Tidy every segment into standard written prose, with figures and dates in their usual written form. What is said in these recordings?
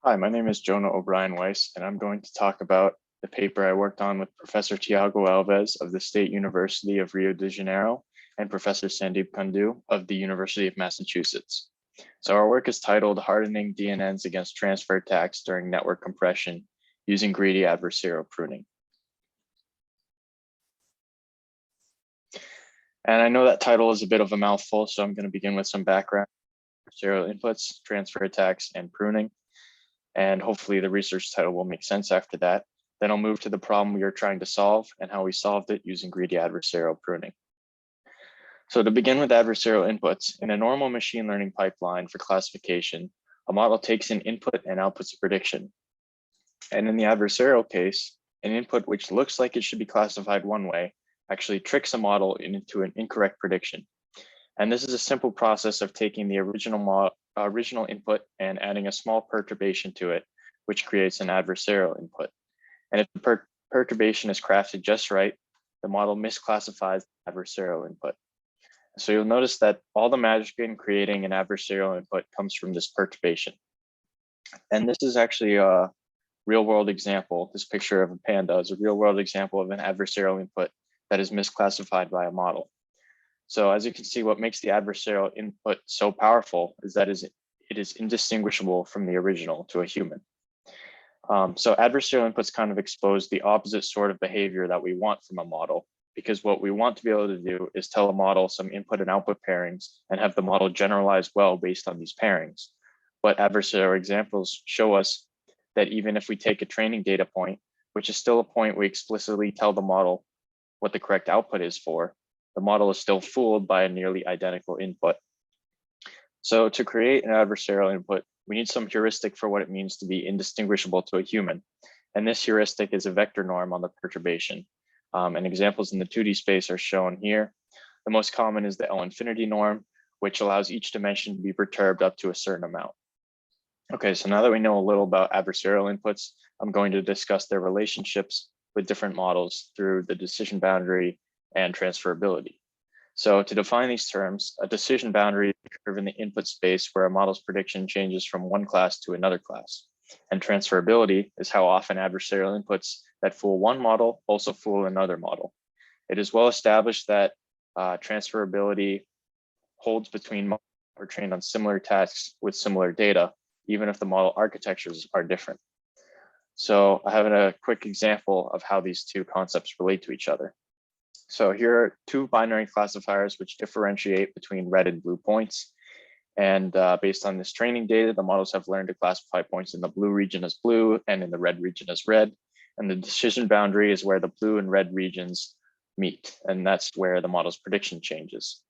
Hi, my name is Jonah Weiss, and I'm going to talk about the paper I worked on with Professor Tiago Alves of the State University of Rio de Janeiro and Professor Sandip Kundu of the University of Massachusetts. So our work is titled Hardening DNNs Against Transfer Attacks During Network Compression Using Greedy Adversarial Pruning. And I know that title is a bit of a mouthful, so I'm going to begin with some background: adversarial inputs, transfer attacks, and pruning. And hopefully the research title will make sense after that. Then I'll move to the problem we are trying to solve and how we solved it using greedy adversarial pruning. So to begin with adversarial inputs, in a normal machine learning pipeline for classification, a model takes in input and outputs a prediction. And in the adversarial case, an input which looks like it should be classified one way actually tricks a model into an incorrect prediction. And this is a simple process of taking the original input and adding a small perturbation to it, which creates an adversarial input. And if the perturbation is crafted just right, the model misclassifies the adversarial input. So you'll notice that all the magic in creating an adversarial input comes from this perturbation. And this is actually a real world example. This picture of a panda is a real world example of an adversarial input that is misclassified by a model. So as you can see, what makes the adversarial input so powerful is that it is indistinguishable from the original to a human. So adversarial inputs kind of expose the opposite sort of behavior that we want from a model, because what we want to be able to do is tell a model some input and output pairings and have the model generalize well based on these pairings. But adversarial examples show us that even if we take a training data point, which is still a point we explicitly tell the model what the correct output is for, the model is still fooled by a nearly identical input. So to create an adversarial input, we need some heuristic for what it means to be indistinguishable to a human. And this heuristic is a vector norm on the perturbation. And examples in the 2D space are shown here. The most common is the L infinity norm, which allows each dimension to be perturbed up to a certain amount. Okay, so now that we know a little about adversarial inputs, I'm going to discuss their relationships with different models through the decision boundary and transferability. So to define these terms, a decision boundary is a curve in the input space where a model's prediction changes from one class to another class. And transferability is how often adversarial inputs that fool one model also fool another model. It is well established that transferability holds between models that are trained on similar tasks with similar data, even if the model architectures are different. So I have a quick example of how these two concepts relate to each other. So here are two binary classifiers which differentiate between red and blue points. And based on this training data, the models have learned to classify points in the blue region as blue and in the red region as red. And the decision boundary is where the blue and red regions meet. And that's where the model's prediction changes.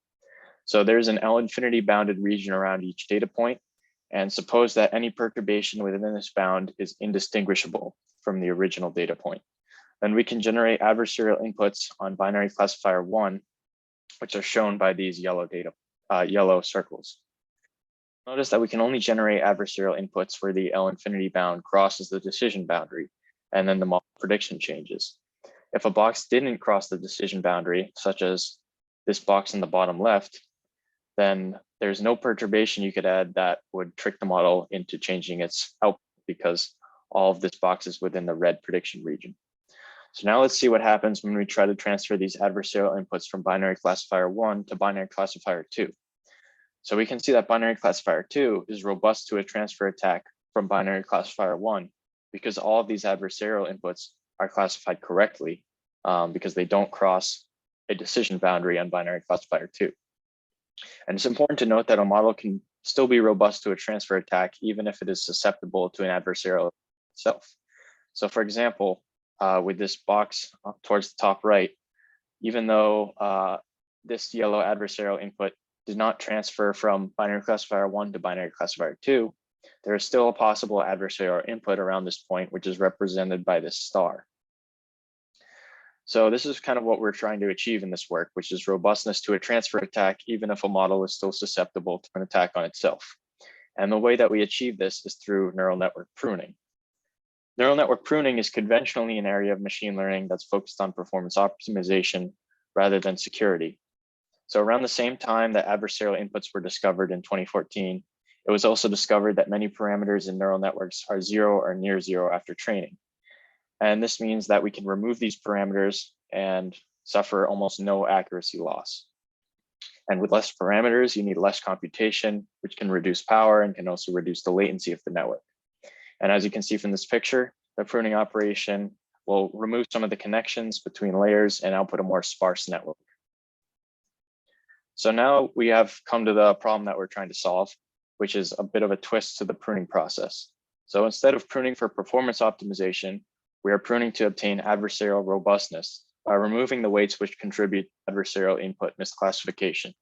So there's an L infinity bounded region around each data point. And suppose that any perturbation within this bound is indistinguishable from the original data point. Then we can generate adversarial inputs on binary classifier 1, which are shown by these yellow circles. Notice that we can only generate adversarial inputs where the L infinity bound crosses the decision boundary, and then the model prediction changes. If a box didn't cross the decision boundary, such as this box in the bottom left, then there's no perturbation you could add that would trick the model into changing its output, because all of this box is within the red prediction region. So now let's see what happens when we try to transfer these adversarial inputs from binary classifier 1 to binary classifier 2. So we can see that binary classifier 2 is robust to a transfer attack from binary classifier 1 because all of these adversarial inputs are classified correctly because they don't cross a decision boundary on binary classifier 2. And it's important to note that a model can still be robust to a transfer attack even if it is susceptible to an adversarial itself. So for example, with this box towards the top right, even though this yellow adversarial input did not transfer from binary classifier 1 to binary classifier 2, there is still a possible adversarial input around this point, which is represented by this star. So this is kind of what we're trying to achieve in this work, which is robustness to a transfer attack, even if a model is still susceptible to an attack on itself. And the way that we achieve this is through neural network pruning. Neural network pruning is conventionally an area of machine learning that's focused on performance optimization rather than security. So around the same time that adversarial inputs were discovered in 2014, It was also discovered that many parameters in neural networks are 0 or near 0 after training. And this means that we can remove these parameters and suffer almost no accuracy loss. And with less parameters, you need less computation, which can reduce power and can also reduce the latency of the network. And as you can see from this picture, the pruning operation will remove some of the connections between layers and output a more sparse network. So now we have come to the problem that we're trying to solve, which is a bit of a twist to the pruning process. So instead of pruning for performance optimization, we are pruning to obtain adversarial robustness by removing the weights which contribute adversarial input misclassification.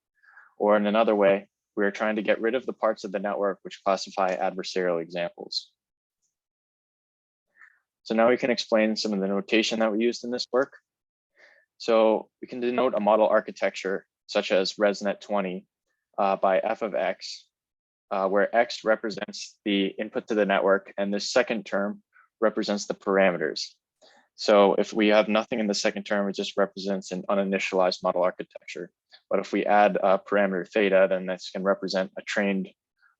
Or in another way, we are trying to get rid of the parts of the network which classify adversarial examples. So now we can explain some of the notation that we used in this work. So we can denote a model architecture such as ResNet20 by f of x, where x represents the input to the network, and this second term represents the parameters. So if we have nothing in the second term, it just represents an uninitialized model architecture. But if we add a parameter theta, then this can represent a trained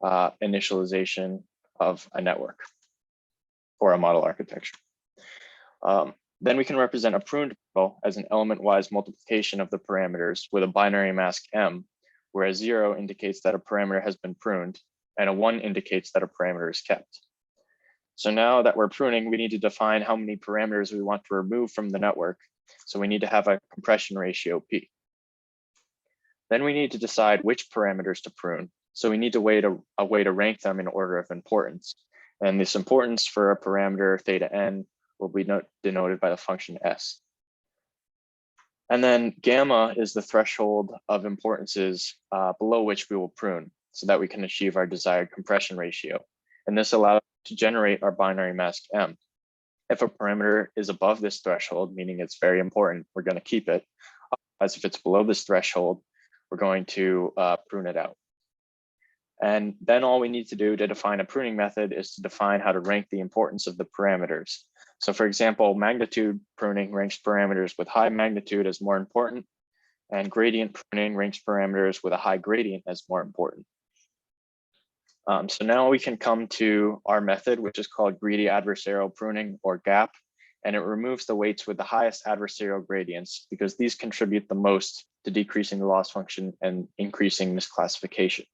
initialization of a network or a model architecture. Then we can represent a pruned model as an element-wise multiplication of the parameters with a binary mask m, where a 0 indicates that a parameter has been pruned and a 1 indicates that a parameter is kept. So now that we're pruning, we need to define how many parameters we want to remove from the network. So we need to have a compression ratio P. Then we need to decide which parameters to prune. So we need to a way to rank them in order of importance. And this importance for a parameter theta n will be denoted by the function s. And then gamma is the threshold of importances below which we will prune so that we can achieve our desired compression ratio. And this allows us to generate our binary mask m. If a parameter is above this threshold, meaning it's very important, we're going to keep it. As if it's below this threshold, we're going to prune it out. And then all we need to do to define a pruning method is to define how to rank the importance of the parameters. So for example, magnitude pruning ranks parameters with high magnitude as more important, and gradient pruning ranks parameters with a high gradient as more important. So now we can come to our method, which is called greedy adversarial pruning, or GAP, and it removes the weights with the highest adversarial gradients because these contribute the most to decreasing the loss function and increasing misclassification.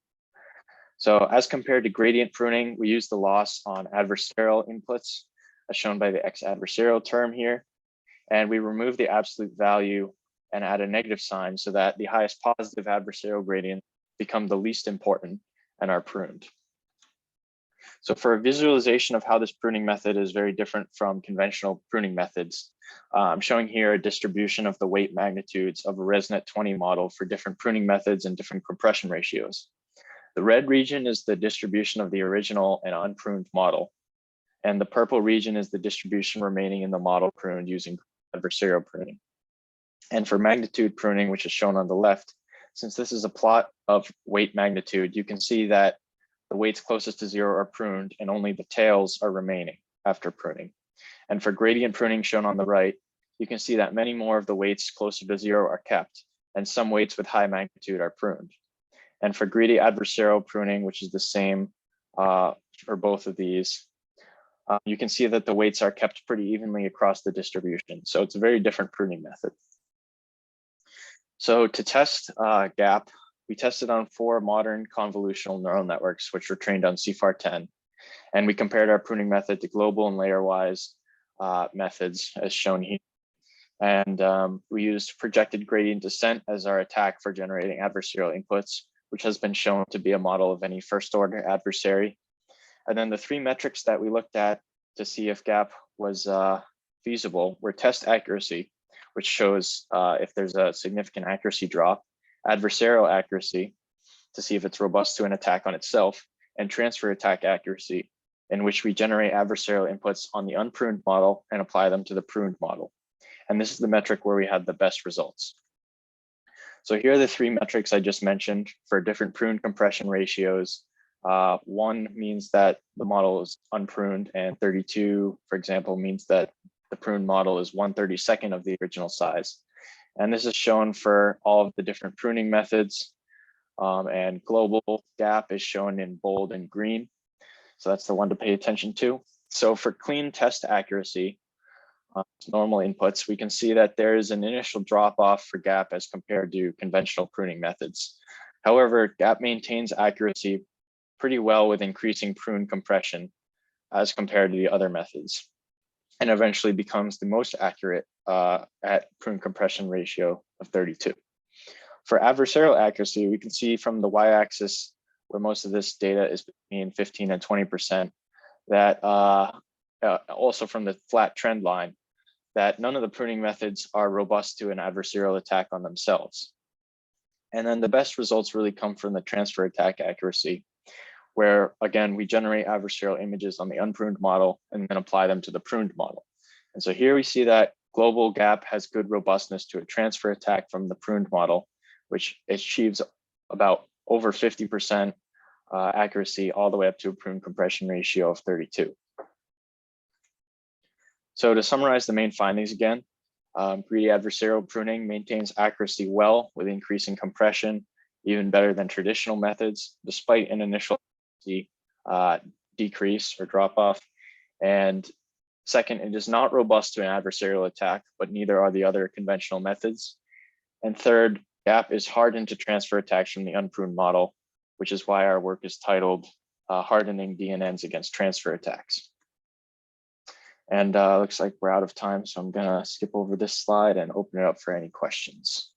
So as compared to gradient pruning, we use the loss on adversarial inputs, as shown by the x adversarial term here, and we remove the absolute value and add a negative sign so that the highest positive adversarial gradient become the least important and are pruned. So for a visualization of how this pruning method is very different from conventional pruning methods, I'm showing here a distribution of the weight magnitudes of a ResNet20 model for different pruning methods and different compression ratios. The red region is the distribution of the original and unpruned model, and the purple region is the distribution remaining in the model pruned using adversarial pruning. And for magnitude pruning, which is shown on the left, since this is a plot of weight magnitude, you can see that the weights closest to 0 are pruned and only the tails are remaining after pruning. And for gradient pruning shown on the right, you can see that many more of the weights closer to 0 are kept and some weights with high magnitude are pruned. And for greedy adversarial pruning, which is the same for both of these, you can see that the weights are kept pretty evenly across the distribution. So it's a very different pruning method. So to test GAP, we tested on 4 modern convolutional neural networks, which were trained on CFAR10. And we compared our pruning method to global and layer-wise methods as shown here. And we used projected gradient descent as our attack for generating adversarial inputs, which has been shown to be a model of any first order adversary. And then the 3 metrics that we looked at to see if GAP was feasible were test accuracy, which shows if there's a significant accuracy drop, adversarial accuracy to see if it's robust to an attack on itself, and transfer attack accuracy, in which we generate adversarial inputs on the unpruned model and apply them to the pruned model. And this is the metric where we had the best results. So here are the 3 metrics I just mentioned for different pruned compression ratios. 1 means that the model is unpruned, and 32, for example, means that the pruned model is 1/32 of the original size. And this is shown for all of the different pruning methods. and global gap is shown in bold and green. So that's the one to pay attention to. So for clean test accuracy, normal inputs, we can see that there is an initial drop off for gap as compared to conventional pruning methods. However, gap maintains accuracy pretty well with increasing prune compression as compared to the other methods, and eventually becomes the most accurate at prune compression ratio of 32. For adversarial accuracy, we can see from the y-axis, where most of this data is between 15 and 20%, that also from the flat trend line, that none of the pruning methods are robust to an adversarial attack on themselves. And then the best results really come from the transfer attack accuracy, where again, we generate adversarial images on the unpruned model and then apply them to the pruned model. And so here we see that global gap has good robustness to a transfer attack from the pruned model, which achieves about over 50% accuracy all the way up to a prune compression ratio of 32. So to summarize the main findings again, greedy adversarial pruning maintains accuracy well with increasing compression, even better than traditional methods, despite an initial decrease or drop off. And second, it is not robust to an adversarial attack, but neither are the other conventional methods. And third, gap is hardened to transfer attacks from the unpruned model, which is why our work is titled Hardening DNNs Against Transfer Attacks. And looks like we're out of time, so I'm gonna skip over this slide and open it up for any questions.